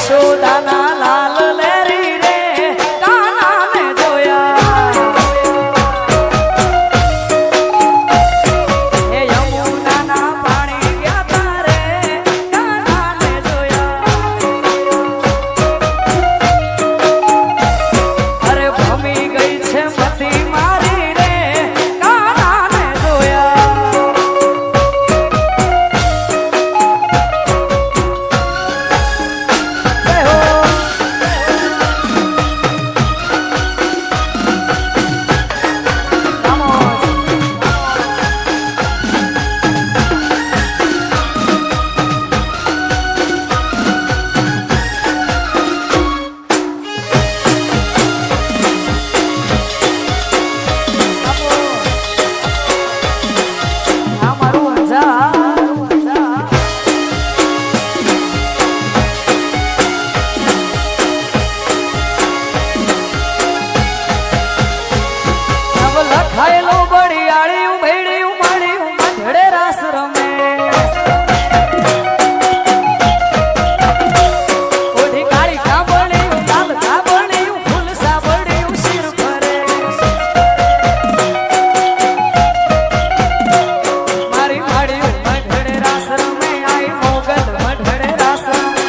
યશોદાના લાલ Larry રે કાનાને જોયા એ યમુનાના પાણી ગયા તારે કાનાને જોયા અરે ભમી ગઈ છે મતી મારી રે કાનાને જોયા ખાયેલો બળિયાળિયું ભેડિયું માળિયું મઢડે રાસ રમે ઓઢી કાળી કાબળિયું લાલ કાબળિયું ફૂલ સાબળિયું શિર ફરે મારી માળિયું મઢડે રાસ રમે આઈ મોગલ મઢડે રાસ રમે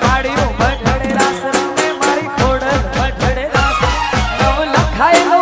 માળિયું મઢડે રાસ રમે મારી ખોડલ મઢડે રાસ નવ લખાયેલો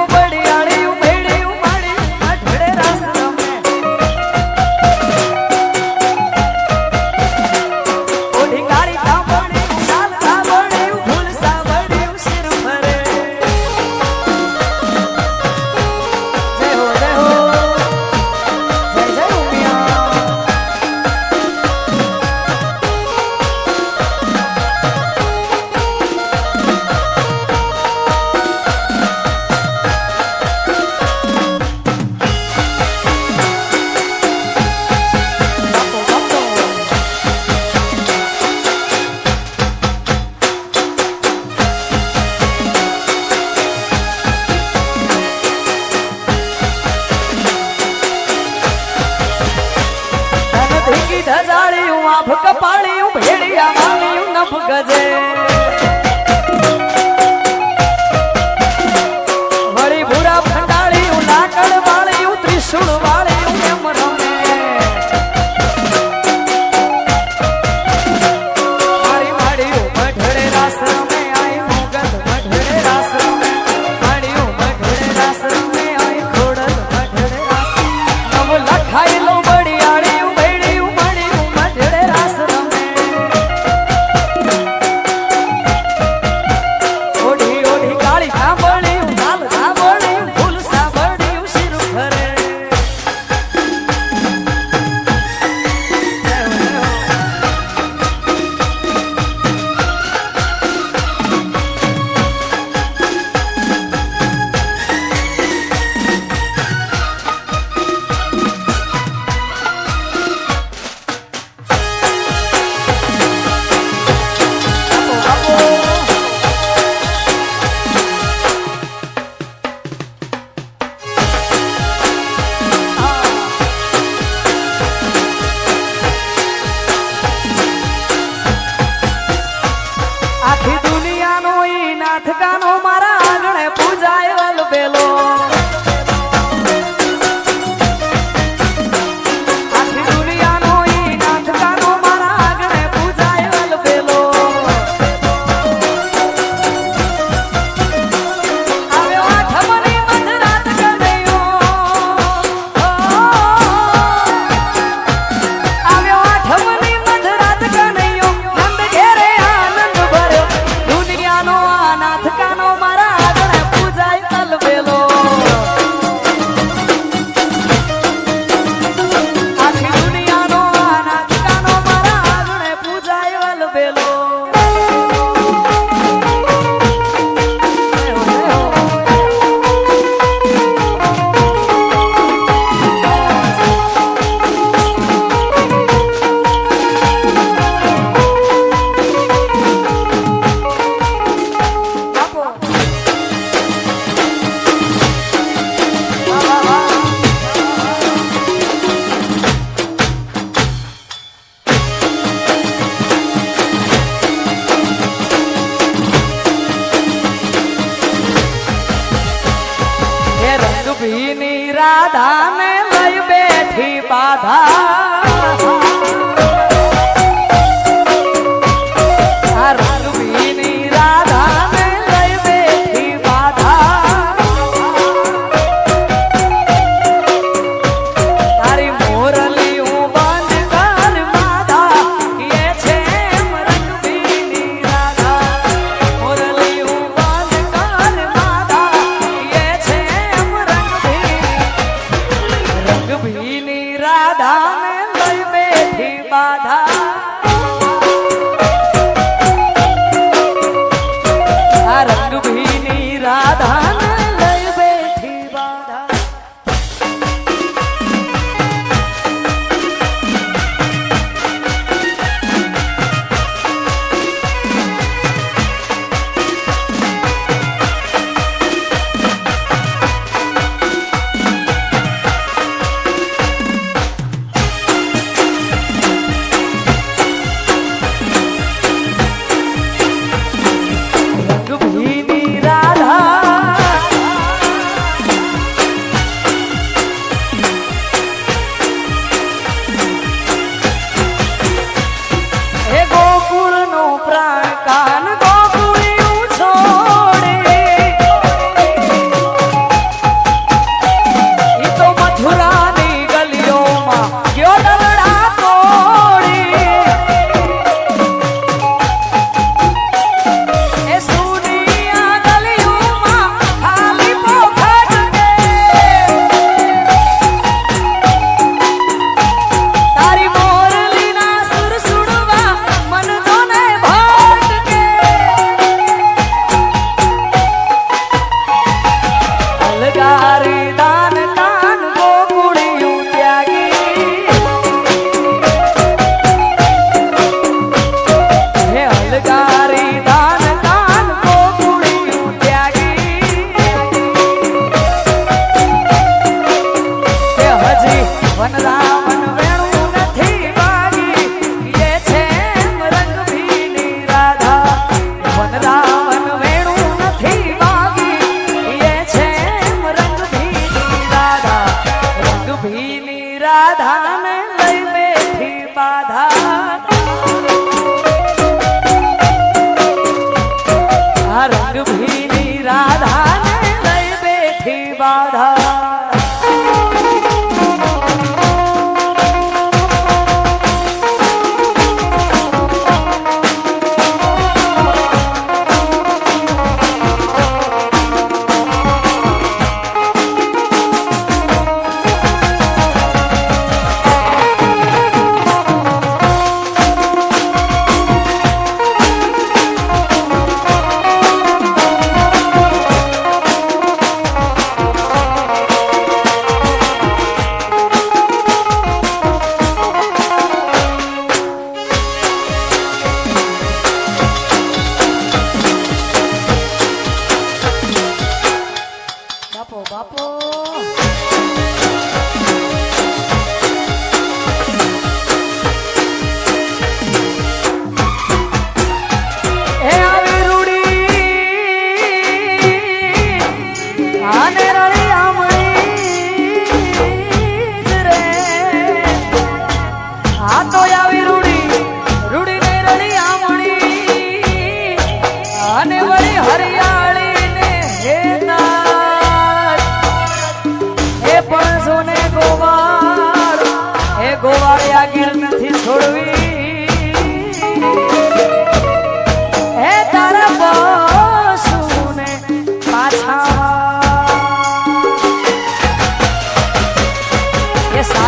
ધજાળિયું આભ કપાળિયું ભેડિયા માલિયું નભ ગજે વળી ભૂરા ફંડાળિયું લાકડ વાળિયું ત્રિશુળ વાળિયું એમ રમે મારી માળિયું મઢડે રાસ રમે આઈ મોગલ મઢડે રાસ રમે માળિયું મઢડે રાસ રમે આઈ ખોડલ મઢડે રાસ નવ લખાયેલો બળિયાળિયું નાથકાનો મારા આંગણે પૂજાય વલબેલો આખી દુનિયાનો ઈ નાથકાનો મારા આંગણે પૂજાય વલબેલો આવ્યો આઠમની મધરાત કનૈયો આવ્યો આઠમની મધરાત કનૈયો નંદ ઘેરે આનંદ ભર્યો દુનિયાનો નાથકાનો મારા આગળ પૂજાય તલબેલો આખી દુનિયાનો નાથકાનો મારા આગળ પૂજાય વલબેલો રાધાને લઈ બેઠી બાધા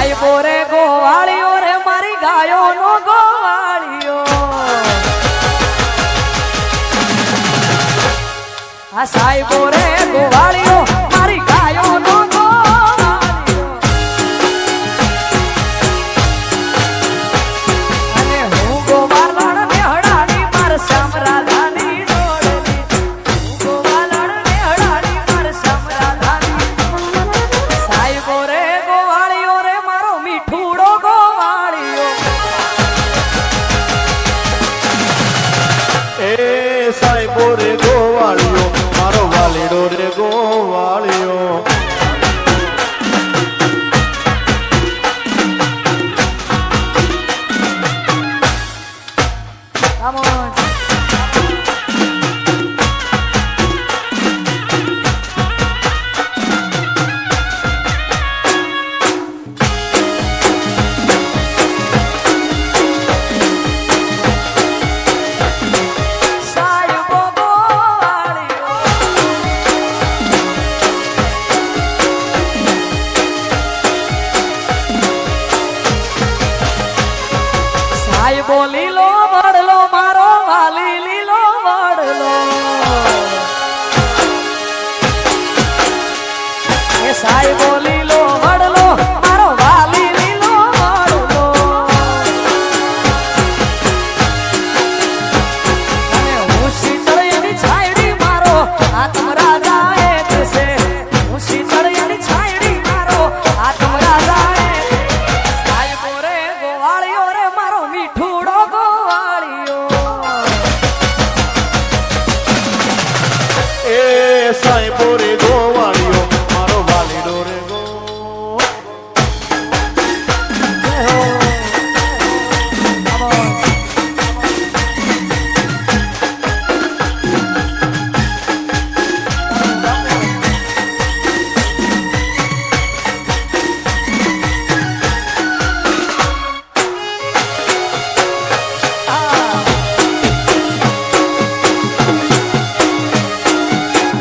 સાહેબો રે ગોવાળીઓ મારી ગાયો નો ગોવાળીઓ અને હું ગોવાળણ ને હડાડી માર શ્યામ રાધાની જોડેલી હું ગોવાળણ ને હડાડી માર શ્યામ રાધાની સાહેબો રે ગોવાળીઓ રે મારો મીઠુડો ગોવાળીઓ એ સાહેબો રે ગોવાળીઓ મારો વાલીડો રે ગોવાળિયો સાહેબો રે ગોવાળિયો મારો વાલીડો રે ગો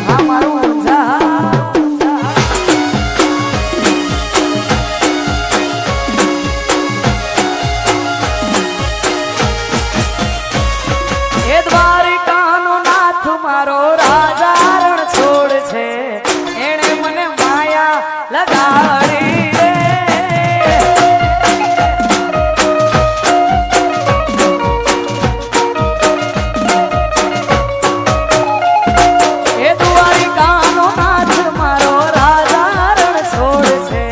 હા મારું ઊંઝા એ દ્વારિકાનો નાથ મારો રાજા રણ છોડ છે એણે મને માયા લગાડી રે એ દ્વારિકાનો નાથ મારો રાજા રણ છોડ છે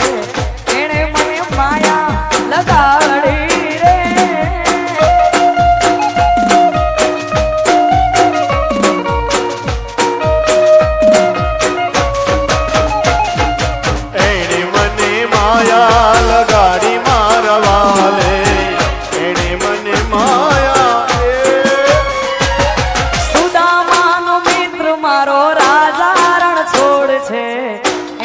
એણે મને માયા લગાડી રે એણે મને માયા લગાડી મારા વાલે એણે મને માયા સુદામાનો મિત્ર મારો રાજા રણ છોડ છે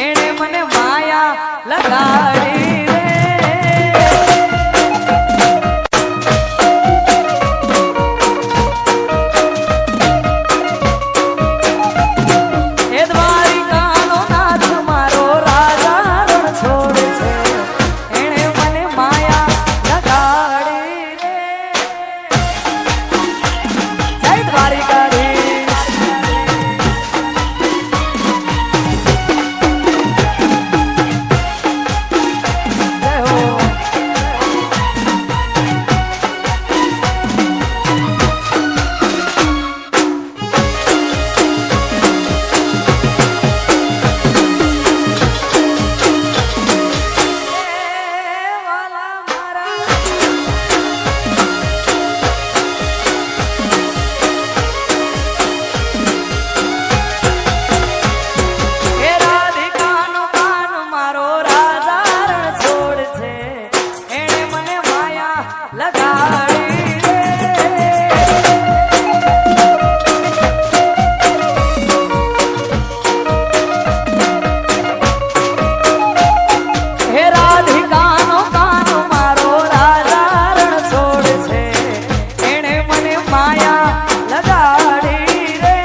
એણે મને માયા લગાડી રે એ દ્વારિકાનો નાથ મારો રાજા રણ છોડ છે એણે મને માયા લગાડી રે જય દ્વારિકાધીશ જય હો વાલા મારા હે રાધિકાનો કાન મારો રાજા રણ છોડ છે એણે મને માયા લગાડી રે હે રાધિકાનો કાન મારો રાજા રણ છોડ છે એણે મને માયા લગાડી રે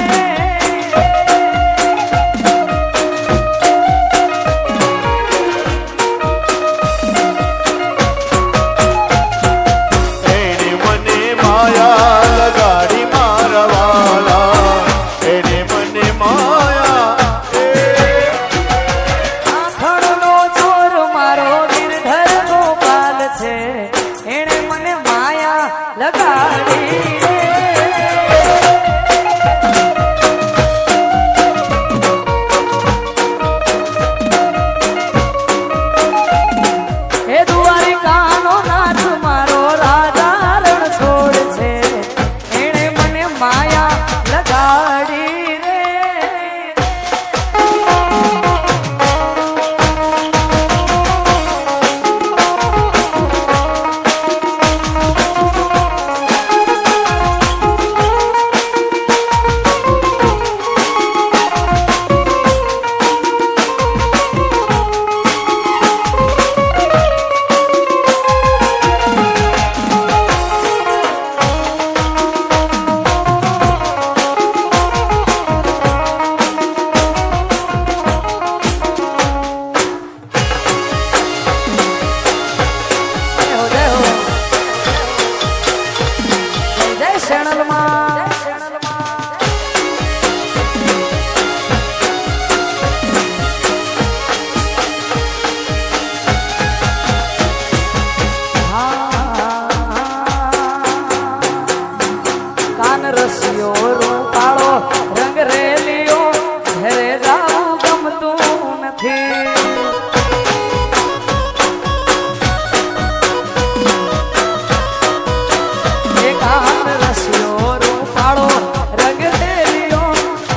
એણે મને માયા લગાડી મારા વાલા એણે મને માયા આખડનો ચોર મારો ગિરધર ગોપાલ છે એણે મને માયા લગાડી રે હે દ્વારિકાનો નાથ મારો રાજા રણ છોડ છે એણે મને માયા લગાડી રે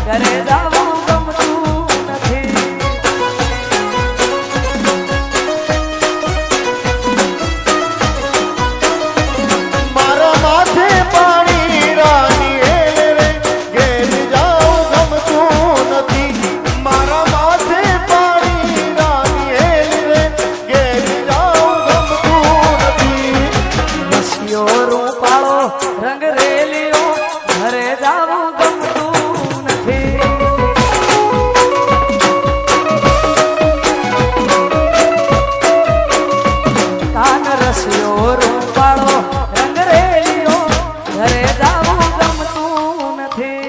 ઘરે જાવું ગમતું જાવું ગમતું નથી. કાન રસ્યો રૂપાળો રંગ રેલિયો ઘરે જાવું ગમતું નથી.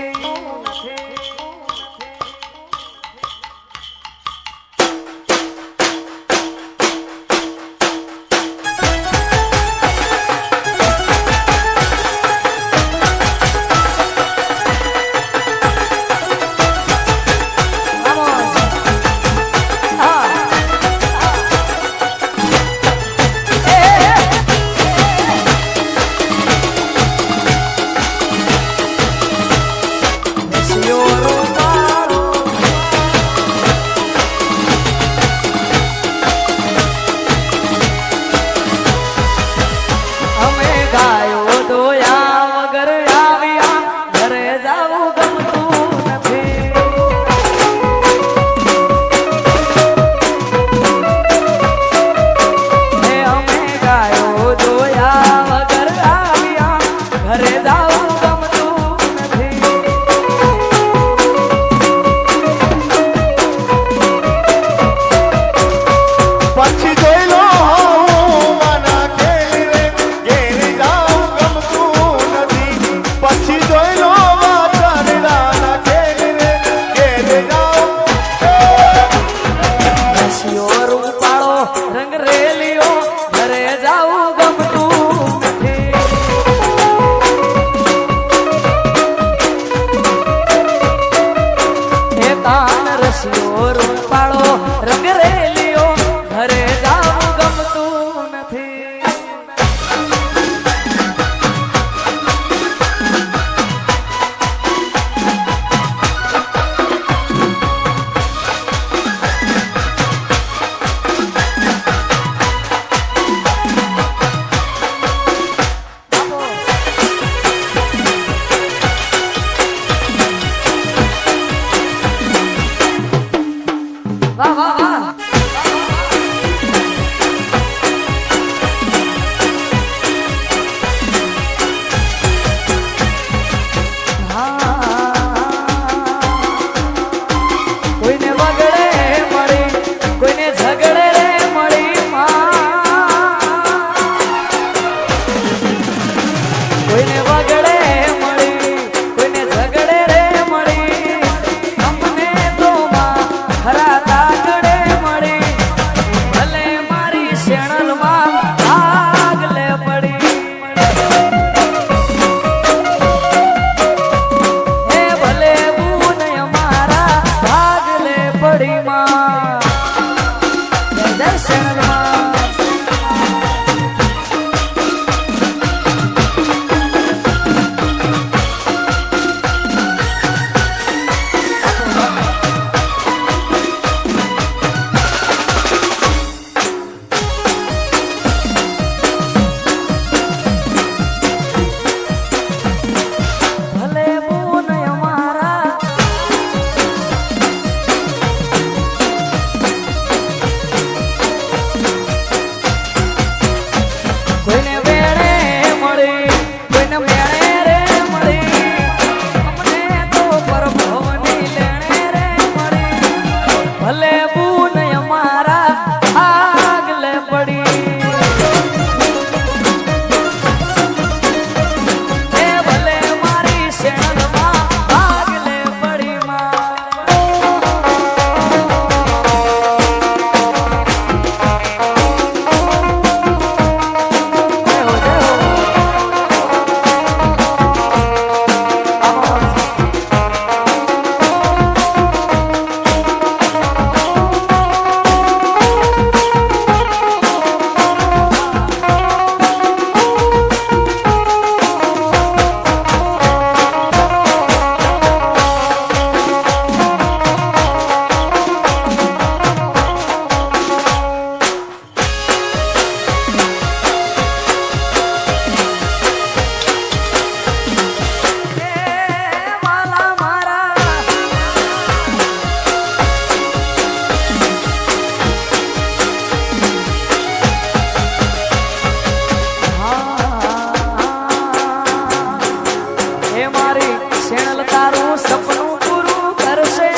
શેણલ તારું સપનું પૂરું કરશે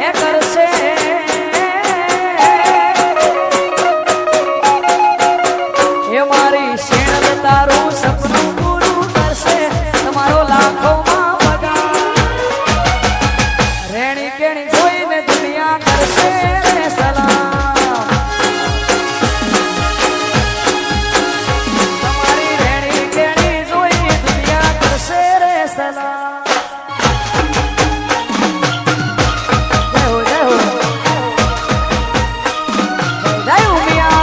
એ કરશે એ મારી શેણલ તારું સપનું પૂરું કરશે તમારો લાખોમાં પગાર રેણી કેણી જોઈને દુનિયા કરશે રે સલામ તમારી રેણી કેણી જોઈ દુનિયા કરશે રે સલામ જય હો જય હો જય ઉમિયા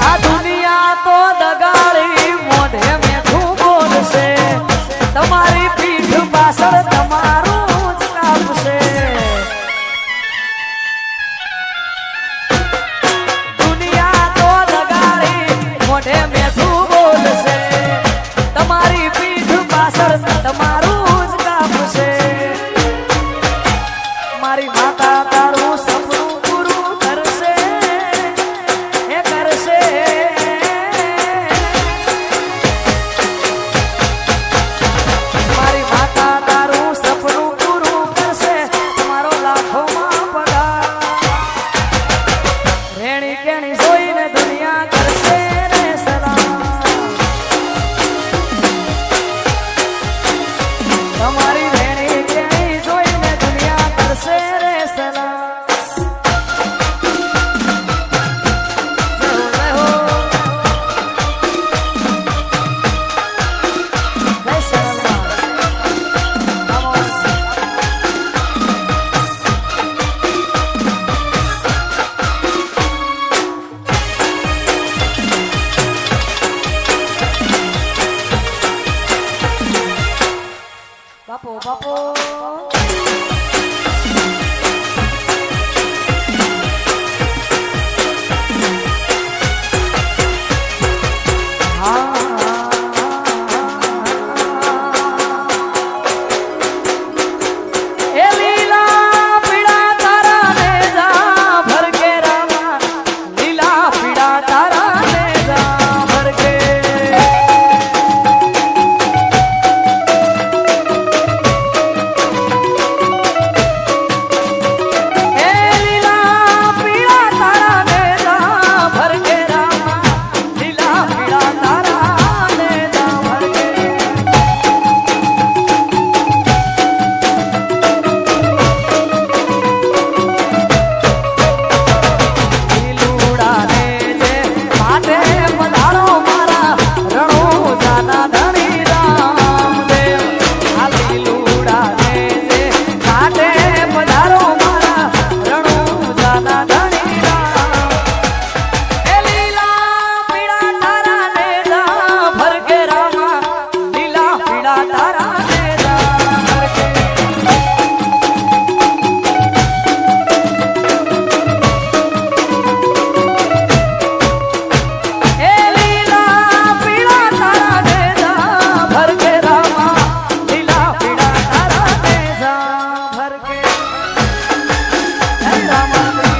આ દુનિયા તો દગાડી મોઢે મેઠું બોલશે તમારી પીઠ પાછળ તમારું જ કાપશે દુનિયા તો દગાડી મોઢે મેઠું બોલશે તમારી પીઠ પાછળ તમારું જ કાપશે મારી માતા તારું સપનું પૂરું કરશે એ કરશે મારી માતા તારું સપનું પૂરું કરશે તમારો લાખોમાં પગાર રેણી કેણી જોઈને દુનિયા કરશે રે સલામ તમારી રેણી કેણી જોઈને દુનિયા કરશે રે સલામ જય હો જય સલામ બાપો બાપો એ લીલા પીળા તારા નેજા ભરકે રામા લીલા પીળા તારા નેજા ભરકે એ લીલા પીળા તારા નેજા ભરકે રામા લીલા પીળા તારા નેજા ભરકે લીલુડા ને જે માટે પધારો મારા રણો જાના ધણી રામદેવ આ લીલુડા ને જે માટે પધારો મારા રણો જાના ધણી રામ એ લીલા પીળા તારા નેજા ભરકે રામા લીલા પીળા તારા નેજા ભરકે એ લીલા પીળા તારા નેજા ભરકે રામા લીલા પીળા તારા નેજા ભરકે જય રામાજી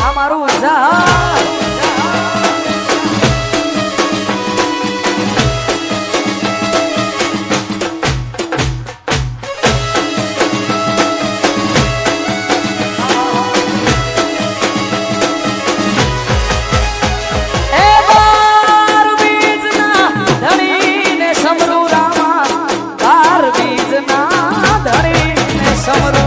આ મારું ઝાડ એ બાર બીજના ધણીને સમરુ રામા બાર બીજના ધણીને સમરુ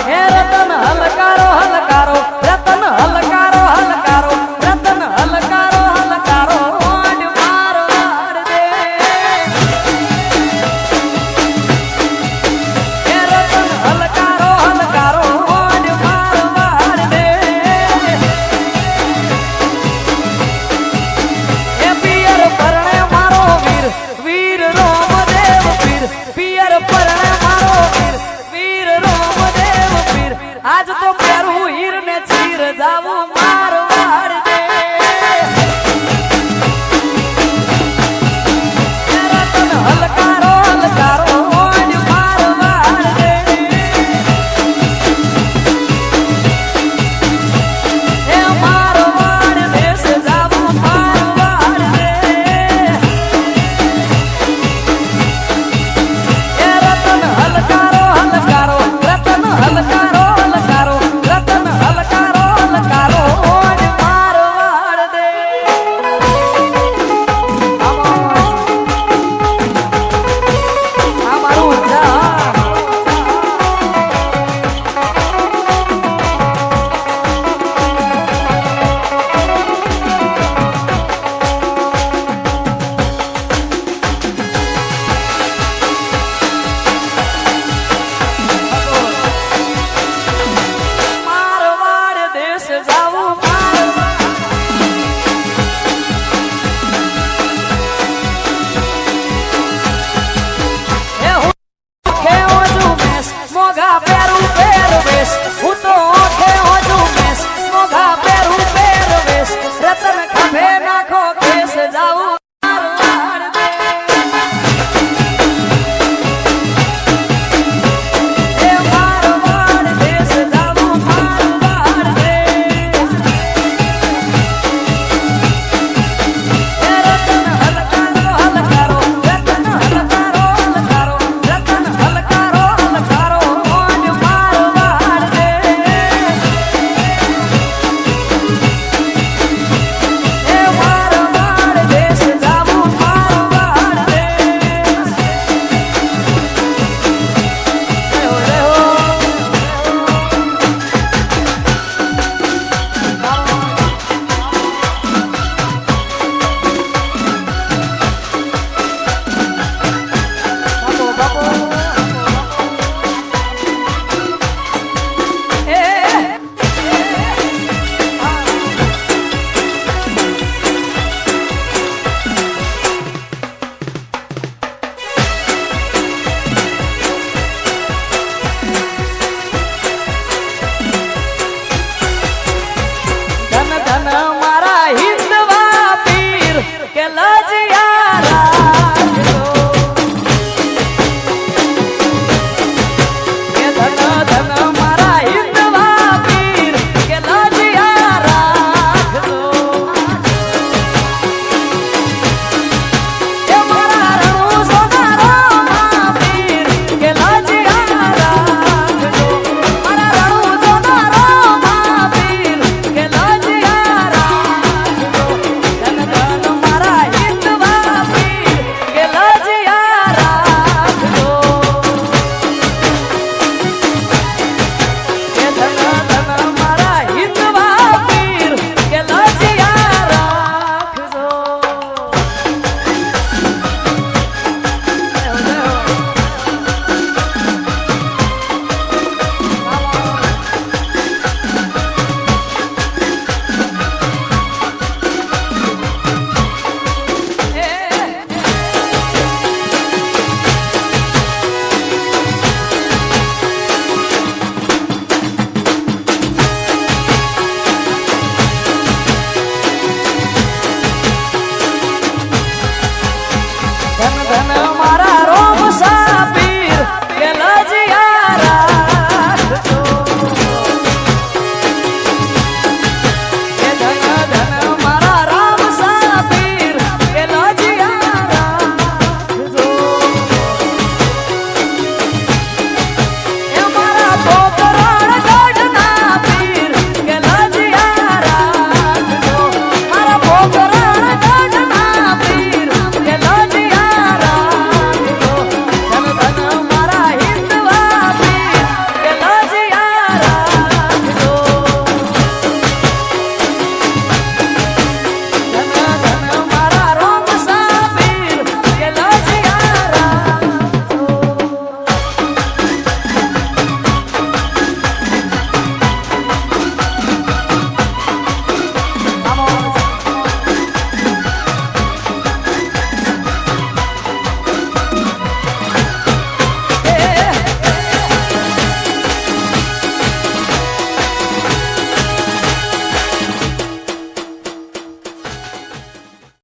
હે રતન હલકારો હલકારો રતન હલકારો હલકારો રતન હલકારો હલકારો વાડ માર વાડ દે હે રતન હલકારો હલકારો વાડ માર વાડ દે હે પિયર પરણે મારો વીર વીર રોમદેવ પીર પિયર પરણે મારો વીર વીર રોમદેવ પીર આજ તો